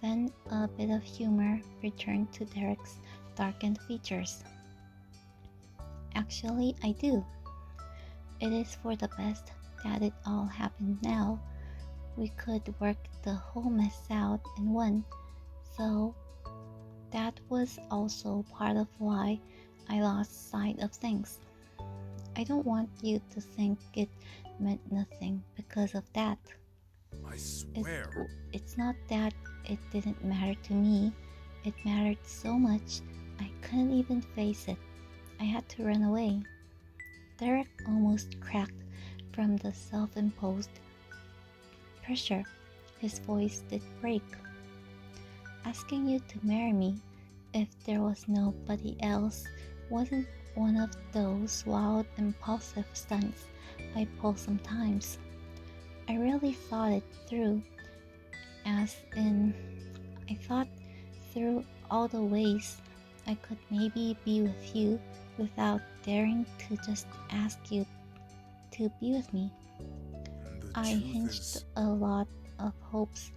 Then a bit of humor returned to Derek's darkened features. Actually, I do. It is for the best that it all happened now. We could work the whole mess out in one, so that was also part of why I lost sight of things. I don't want you to think it meant nothing because of that. I swear. It's not that it didn't matter to me. It mattered so much I couldn't even face it. I had to run away. Derek almost cracked from the self-imposed pressure. His voice did break. Asking you to marry me if there was nobody else wasn't one of those wild, impulsive stunts I pull sometimes. I really thought it through, as in, I thought through all the ways I could maybe be with you without daring to just ask you to be with me. I hinged a lot of hopes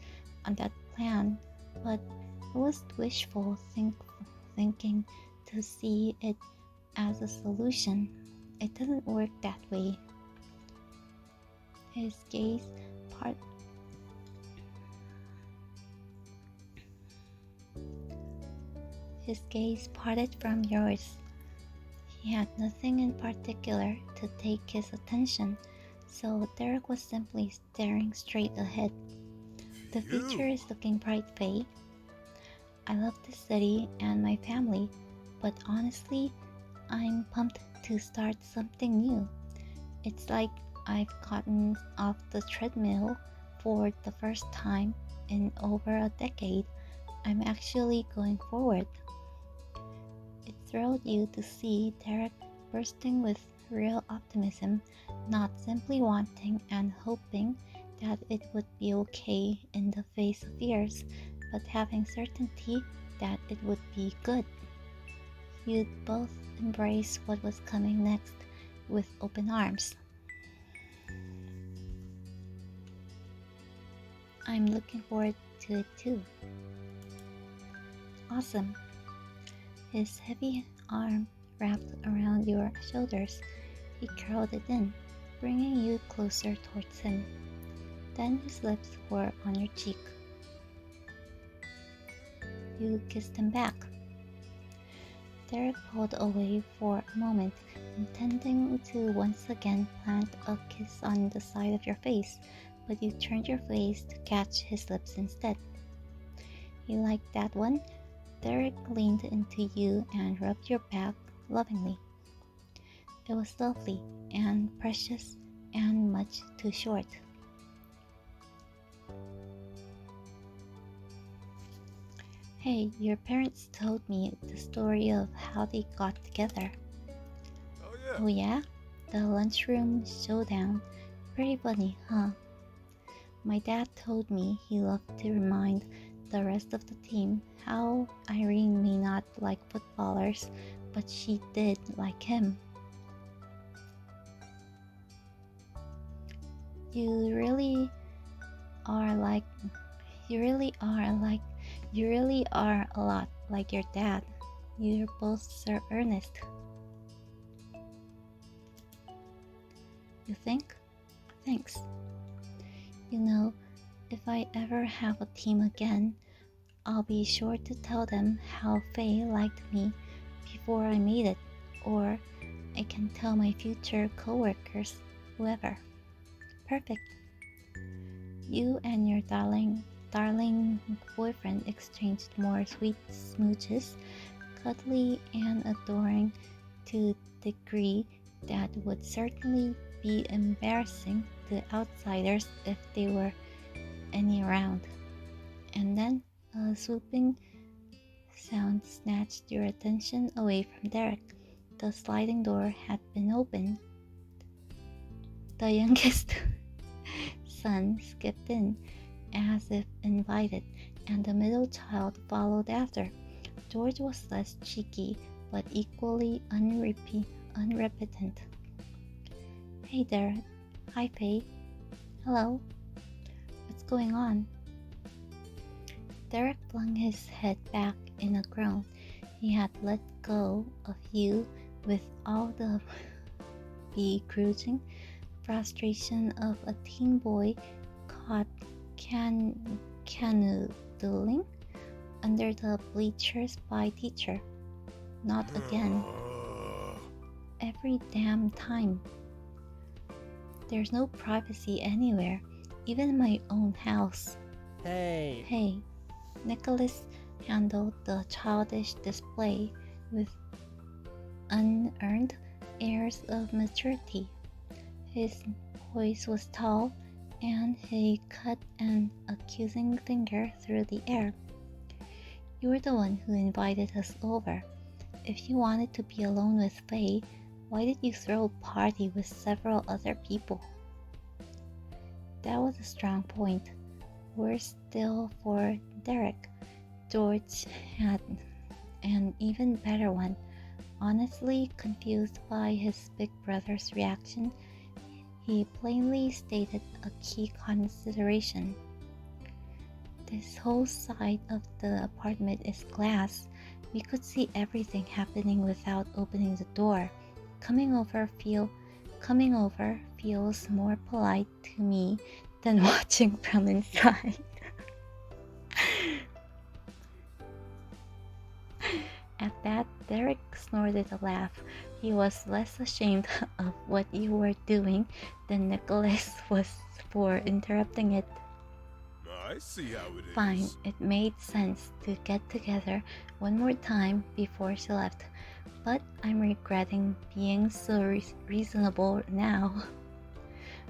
on that plan, but it was wishful thinking to see it as a solution. It doesn't work that way. His gaze parted from yours. He had nothing in particular to take his attention, so Derek was simply staring straight ahead. The future is looking bright, Faye. I love this city and my family, but honestly, I'm pumped to start something new. It's like I've gotten off the treadmill for the first time in over a decade. I'm actually going forward. It thrilled you to see Derek bursting with real optimism, not simply wanting and hoping that it would be okay in the face of fears, but having certainty that it would be good. You'd both embrace what was coming next with open arms. I'm looking forward to it too. Awesome. His heavy arm wrapped around your shoulders. He curled it in, bringing you closer towards him. Then his lips were on your cheek. You kissed him back. Derek pulled away for a moment, intending to once again plant a kiss on the side of your face, but you turned your face to catch his lips instead. You liked that one? Derek leaned into you and rubbed your back lovingly. It was lovely and precious and much too short. Hey, your parents told me the story of how they got together. Oh, yeah. Oh yeah? The lunchroom showdown. Pretty funny, huh? My dad told me he loved to remind the rest of the team how Irene may not like footballers, but she did like him. You really are a lot like your dad. You're both so earnest. You think? Thanks. You know, if I ever have a team again, I'll be sure to tell them how Faye liked me before I made it, or I can tell my future coworkers, whoever. Perfect. You and your darling boyfriend exchanged more sweet smooches, cuddly and adoring to a degree that would certainly be embarrassing to outsiders if there were any around. And then a swooping sound snatched your attention away from Derek. The sliding door had been opened. The youngest son skipped in, as if invited, and the middle child followed after. George was less cheeky, but equally unrepentant. Hey there. Hi, Faye. Hello. What's going on? Derek flung his head back in a groan. He had let go of you with all the begrudging frustration of a teen boy caught canoodling under the bleachers by teacher. Not again. Every damn time. There's no privacy anywhere, even in my own house. Hey. Nicholas handled the childish display with unearned airs of maturity. His voice was tall, and he cut an accusing finger through the air. You were the one who invited us over. If you wanted to be alone with Faye, why did you throw a party with several other people? That was a strong point. Worse still for Derek. George had an even better one. Honestly confused by his big brother's reaction, he plainly stated a key consideration. This whole side of the apartment is glass. We could see everything happening without opening the door. Coming over feels more polite to me than watching from inside. At that, Derek snorted a laugh. He was less ashamed of what you were doing than Nicholas was for interrupting it. I see how it is. Fine, it made sense to get together one more time before she left, but I'm regretting being so reasonable now.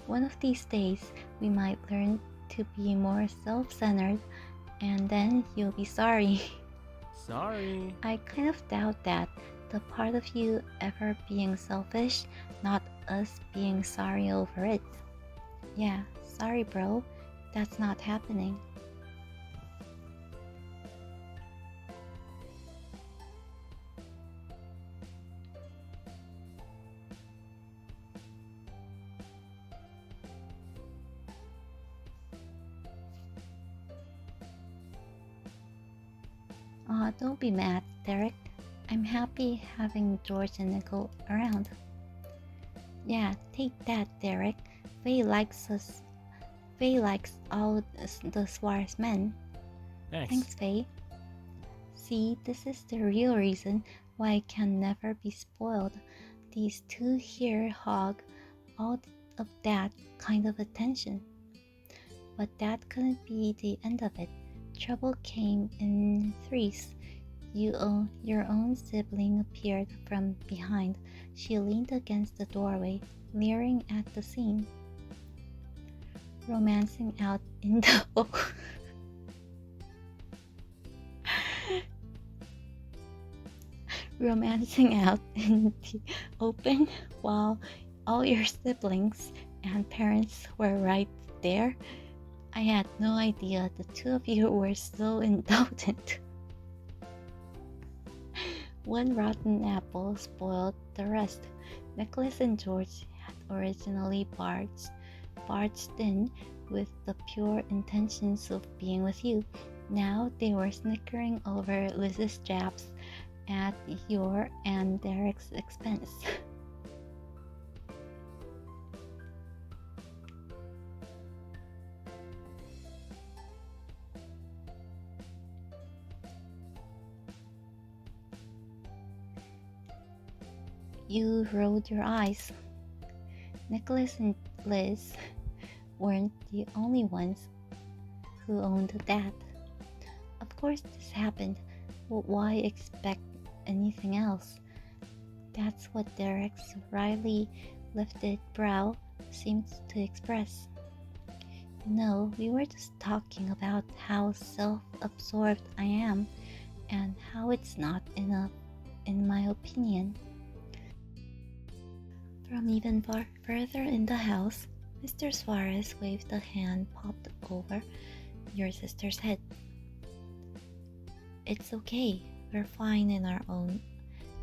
One of these days, we might learn to be more self-centered, and then you'll be sorry. Sorry. I kind of doubt that. The part of you ever being selfish, not us being sorry over it. Yeah, sorry bro. That's not happening. Don't be mad, Derek. I'm happy having George and Nicole around. Yeah, take that, Derek. Faye likes us. Faye likes all the Suarez men. Thanks, Faye. See, this is the real reason why I can never be spoiled. These two here hog all of that kind of attention. But that couldn't be the end of it. Trouble came in threes. Your own sibling appeared from behind. She leaned against the doorway, leering at the scene. Romancing out in the romancing out in the open while all your siblings and parents were right there. I had no idea the two of you were so indulgent. One rotten apple spoiled the rest. Nicholas and George had originally barged in with the pure intentions of being with you. Now they were snickering over Liz's jabs at your and Derek's expense. You rolled your eyes. Nicholas and Liz weren't the only ones who owned that. Of course this happened, but why expect anything else? That's what Derek's wryly lifted brow seemed to express. No, we were just talking about how self-absorbed I am, and how it's not enough, in my opinion. From even further in the house, Mr. Suarez waved a hand popped over your sister's head. It's okay, we're fine in our own.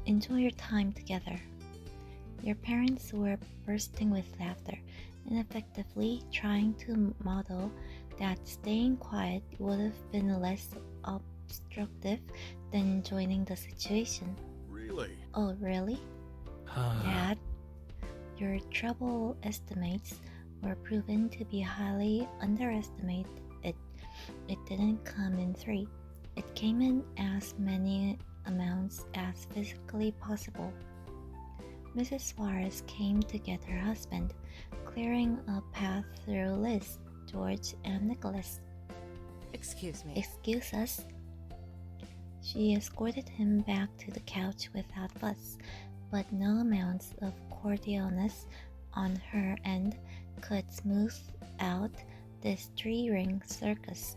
Enjoy your time together. Your parents were bursting with laughter, ineffectively trying to model that staying quiet would have been less obstructive than joining the situation. Really? Oh, really? Dad, your trouble estimates were proven to be highly underestimated. It didn't come in three. It came in as many amounts as physically possible. Mrs. Suarez came to get her husband, clearing a path through Liz, George, and Nicholas. Excuse me. Excuse us? She escorted him back to the couch without fuss, but no amounts of cordialness on her end could smooth out this three-ring circus.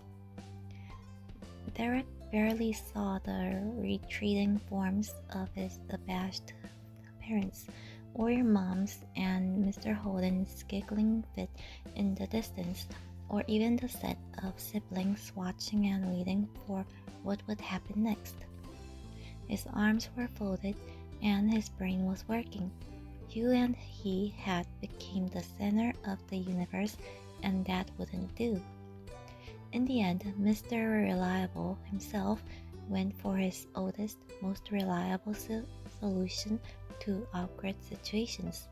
Derek barely saw the retreating forms of his abashed parents, or your mom's and Mr. Holden's giggling fit in the distance, or even the set of siblings watching and waiting for what would happen next. His arms were folded and his brain was working. You and he had become the center of the universe, and that wouldn't do. In the end, Mr. Reliable himself went for his oldest, most reliable solution to awkward situations.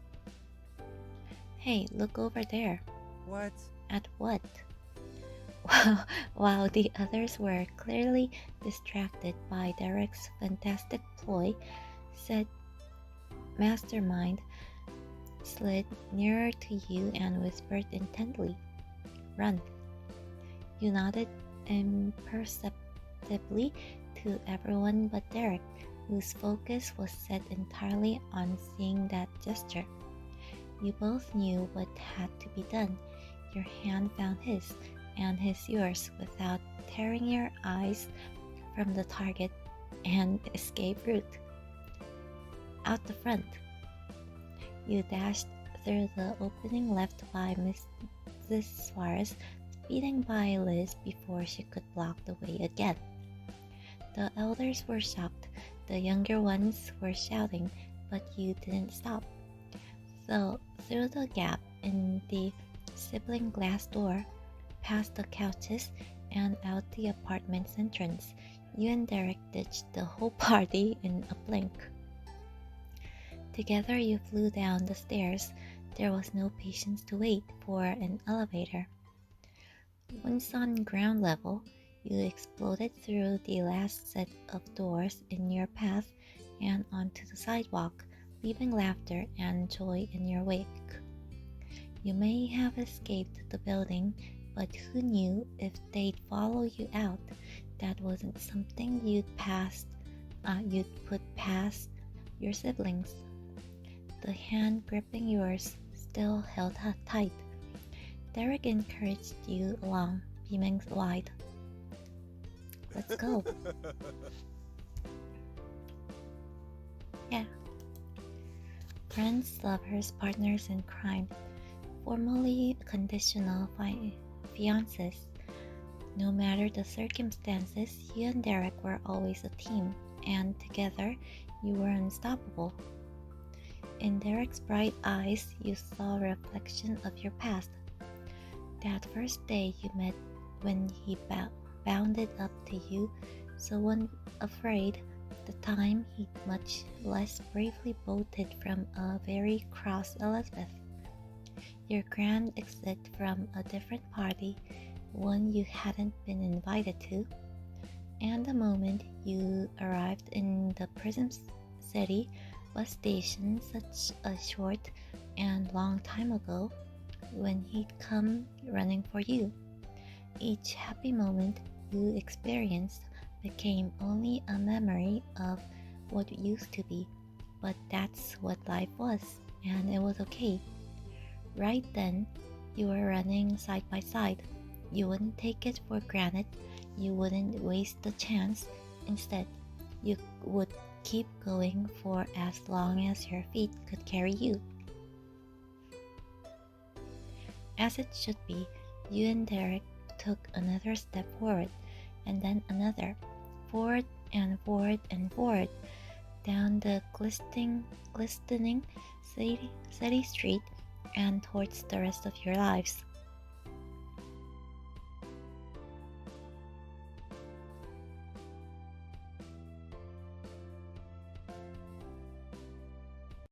Hey, look over there. What? At what? While the others were clearly distracted by Derek's fantastic ploy, said Mastermind slid nearer to you and whispered intently, "Run." You nodded imperceptibly to everyone but Derek, whose focus was set entirely on seeing that gesture. You both knew what had to be done. Your hand found his, and his yours, without tearing your eyes from the target and escape route. Out the front. You dashed through the opening left by Mrs. Suarez, speeding by Liz before she could block the way again. The elders were shocked, the younger ones were shouting, but you didn't stop. So, through the gap in the sibling glass door, past the couches, and out the apartment's entrance, You and Derek ditched the whole party in a blink. Together you flew down the stairs. There was no patience to wait for an elevator. Once on ground level, you exploded through the last set of doors in your path and onto the sidewalk, leaving laughter and joy in your wake. You may have escaped the building, but who knew if they'd follow you out? That wasn't something you'd put past your siblings. The hand gripping yours still held tight. Derek encouraged you along, beaming wide. Let's go. Yeah. Friends, lovers, partners in crime, formerly conditional fiancés. No matter the circumstances, you and Derek were always a team, and together you were unstoppable. In Derek's bright eyes, you saw a reflection of your past. That first day you met when he bounded up to you, so unafraid, the time he much less bravely bolted from a very cross Elizabeth. Your grand exit from a different party, one you hadn't been invited to, and the moment you arrived in the Prism City bus station such a short and long time ago, when he'd come running for you. Each happy moment you experienced became only a memory of what used to be, but that's what life was, and it was okay. Right then, you were running side by side. You wouldn't take it for granted, you wouldn't waste the chance. Instead, you would keep going for as long as your feet could carry you. As it should be, you and Derek took another step forward, and then another, forward and forward and forward, down the glistening city street and towards the rest of your lives.